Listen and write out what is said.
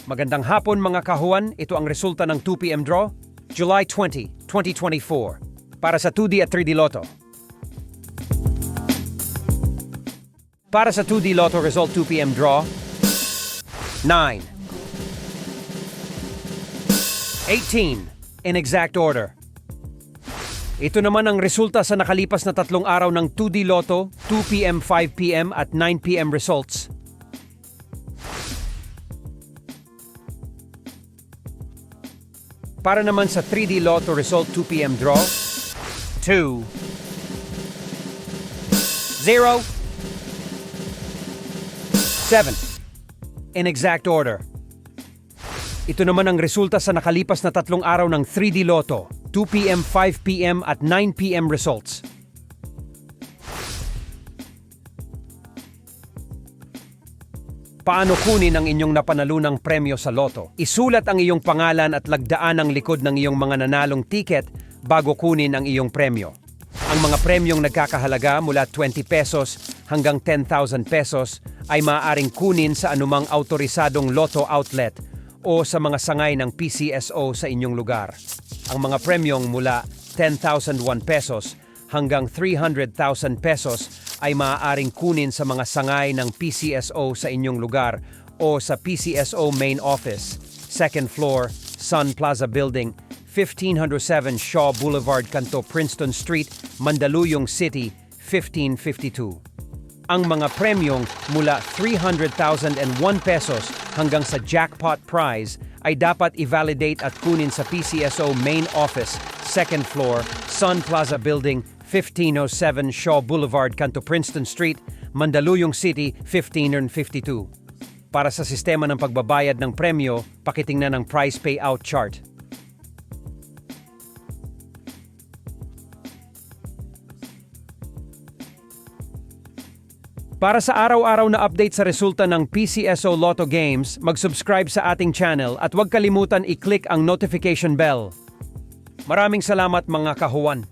Magandang hapon mga kahuan, ito ang resulta ng 2 p.m. draw, July 20, 2024, para sa 2D at 3D Lotto. Para sa 2D Lotto result 2 p.m. draw, 9, 18, in exact order. Ito naman ang resulta sa nakalipas na 3 araw ng 2D Lotto, 2 p.m., 5 p.m. at 9 p.m. results. Para naman sa 3D Lotto result 2 p.m. draw, 2, 0, 7, in exact order. Ito naman ang resulta sa nakalipas na 3 araw ng 3D Lotto, 2 p.m., 5 p.m. at 9 p.m. results. Paano kunin ang inyong napanalunang premyo sa Lotto? Isulat ang iyong pangalan at lagdaan ang likod ng iyong mga nanalong tiket bago kunin ang iyong premyo. Ang mga premyong nagkakahalaga mula 20 pesos hanggang 10,000 pesos ay maaaring kunin sa anumang autorisadong Lotto outlet o sa mga sangay ng PCSO sa inyong lugar. Ang mga premyong mula 10,001 pesos hanggang 300,000 pesos ay maaaring kunin sa mga sangay ng PCSO sa inyong lugar o sa PCSO Main Office, 2nd floor, Sun Plaza Building, 1507 Shaw Boulevard, Kanto, Princeton Street, Mandaluyong City, 1552. Ang mga premyong mula 300,001 pesos hanggang sa jackpot prize ay dapat i-validate at kunin sa PCSO Main Office, 2nd floor, Sun Plaza Building, 1507 Shaw Boulevard, Kanto, Princeton Street, Mandaluyong City, 1552. Para sa sistema ng pagbabayad ng premyo, pakitingnan ang price payout chart. Para sa araw-araw na update sa resulta ng PCSO Lotto Games, mag-subscribe sa ating channel at huwag kalimutan i-click ang notification bell. Maraming salamat mga kahuwan!